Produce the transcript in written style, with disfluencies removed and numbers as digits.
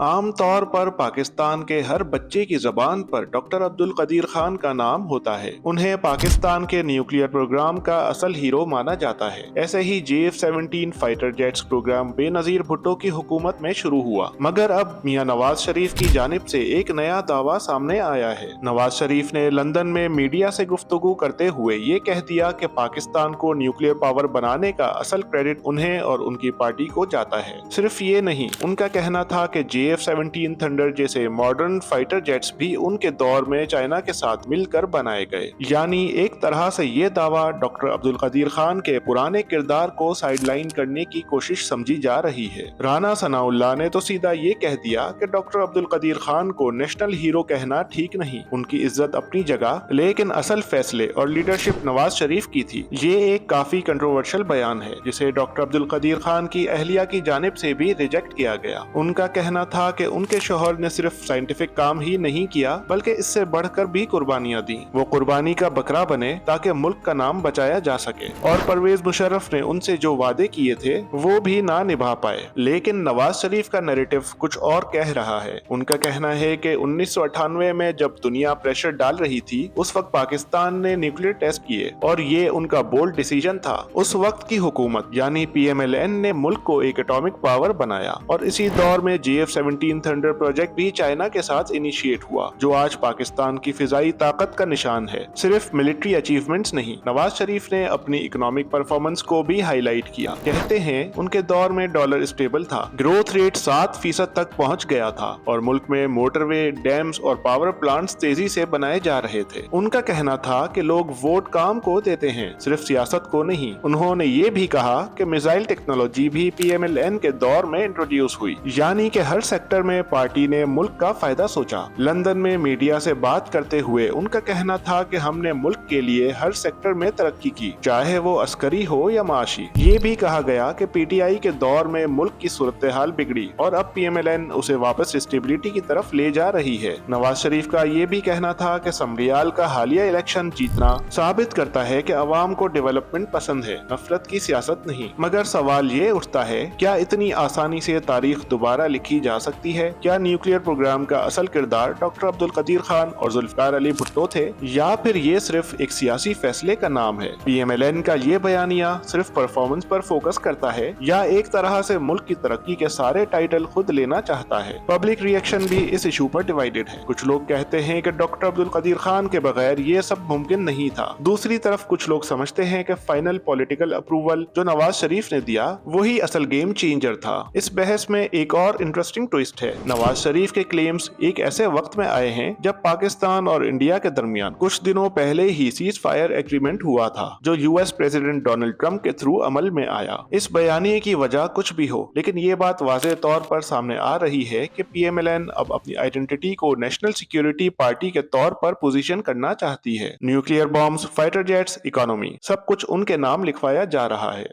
आम तौर पर पाकिस्तान के हर बच्चे की जबान पर डॉक्टर अब्दुल कदीर खान का नाम होता है। उन्हें पाकिस्तान के न्यूक्लियर प्रोग्राम का असल हीरो माना जाता है। ऐसे ही JF-17 fighter jets program Benazir Bhutto की हुकूमत में शुरू हुआ, मगर अब मियां नवाज शरीफ की जानिब से एक नया दावा सामने आया है। नवाज शरीफ ने लंदन में मीडिया से गुफ्तगू करते हुए ये कह दिया कि पाकिस्तान को न्यूक्लियर पावर बनाने का असल क्रेडिट उन्हें और उनकी पार्टी को जाता है। सिर्फ ये नहीं, उनका कहना था कि JF-17 थंडर जैसे मॉडर्न फाइटर जेट्स भी उनके दौर में चाइना के साथ मिलकर बनाए गए। यानी एक तरह से ये दावा डॉक्टर अब्दुल कदीर खान के पुराने किरदार को साइडलाइन करने की कोशिश समझी जा रही है। राना सनाउल्लाह ने तो सीधा ये कह दिया कि डॉक्टर अब्दुल कदीर खान को नेशनल हीरो कहना ठीक नहीं। उनकी इज्जत अपनी जगह, लेकिन असल फैसले और लीडरशिप नवाज शरीफ की थी। ये एक काफी कंट्रोवर्शियल बयान है, जिसे डॉक्टर अब्दुल कदीर खान की अहलिया की जानिब से भी रिजेक्ट किया गया। उनका कहना था कि उनके शौहर ने सिर्फ साइंटिफिक काम ही नहीं किया, बल्कि इससे बढ़कर भी कुर्बानियां दी। वो कुर्बानी का बकरा बने ताकि मुल्क का नाम बचाया जा सके। और परवेज मुशर्रफ ने उनसे जो वादे किए थे वो भी ना निभा पाए। लेकिन नवाज शरीफ का नैरेटिव कुछ और कह रहा है। उनका कहना है कि 1998 में जब दुनिया प्रेशर डाल रही थी, उस वक्त पाकिस्तान ने न्यूक्लियर टेस्ट किए और ये उनका बोल्ड डिसीजन था। उस वक्त की हुकूमत यानी PMLN ने मुल्क को एक एटॉमिक पावर बनाया और इसी दौर में JF-17 थंडर प्रोजेक्ट भी चाइना के साथ इनिशिएट हुआ, जो आज पाकिस्तान की फिजाई ताकत का निशान है। सिर्फ मिलिट्री अचीवमेंट्स नहीं, नवाज शरीफ ने अपनी इकोनॉमिक परफॉर्मेंस को भी हाईलाइट किया। कहते हैं उनके दौर में डॉलर स्टेबल था, ग्रोथ रेट 7% तक पहुंच गया था और मुल्क में मोटरवे, डैम्स और पावर प्लांट्स तेजी से बनाए जा रहे थे। उनका कहना था कि लोग वोट काम को देते हैं, सिर्फ सियासत को नहीं। उन्होंने ये भी कहा कि मिसाइल टेक्नोलॉजी भी PMLN के दौर में इंट्रोड्यूस हुई, यानी कि हर सेक्टर में पार्टी ने मुल्क का फायदा सोचा। लंदन में मीडिया से बात करते हुए उनका कहना था कि हमने मुल्क के लिए हर सेक्टर में तरक्की की, चाहे वो अस्करी हो या माशी। ये भी कहा गया कि PTI के दौर में मुल्क की सूरत हाल बिगड़ी और अब PMLN उसे वापस स्टेबिलिटी की तरफ ले जा रही है। नवाज शरीफ का ये भी कहना था कि समरियाल का हालिया इलेक्शन जीतना साबित करता है कि अवाम को डेवलपमेंट पसंद है, नफरत की सियासत नहीं। मगर सवाल ये उठता है, क्या इतनी आसानी से तारीख दोबारा लिखी जा सकती है? क्या न्यूक्लियर प्रोग्राम का असल किरदार डॉक्टर अब्दुल कदीर खान और जुल्फिकार अली भुट्टो थे, या फिर ये सिर्फ एक सियासी फैसले का नाम है? PMLN का ये बयानिया सिर्फ परफॉर्मेंस पर फोकस करता है या एक तरह से मुल्क की तरक्की के सारे टाइटल खुद लेना चाहता है? पब्लिक रिएक्शन भी इस इशू पर डिवाइडेड है। कुछ लोग कहते हैं कि डॉक्टर अब्दुल कदीर खान के बगैर ये सब मुमकिन नहीं था। दूसरी तरफ कुछ लोग समझते हैं कि फाइनल पॉलिटिकल अप्रूवल जो नवाज शरीफ ने दिया वही असल गेम चेंजर था। इस बहस में एक और इंटरेस्टिंग ट्विस्ट है। नवाज शरीफ के क्लेम्स एक ऐसे वक्त में आए हैं जब पाकिस्तान और इंडिया के दरमियान कुछ दिनों पहले ही सीज फायर एग्रीमेंट हुआ था, जो US प्रेसिडेंट डोनाल्ड ट्रंप के थ्रू अमल में आया। इस बयानिए की वजह कुछ भी हो, लेकिन ये बात वाज़ेह तौर पर सामने आ रही है कि PMLN अब अपनी आइडेंटिटी को नेशनल सिक्योरिटी पार्टी के तौर पर पोजीशन करना चाहती है। Nuclear bombs, fighter jets, economy, सब कुछ उनके नाम लिखवाया जा रहा है।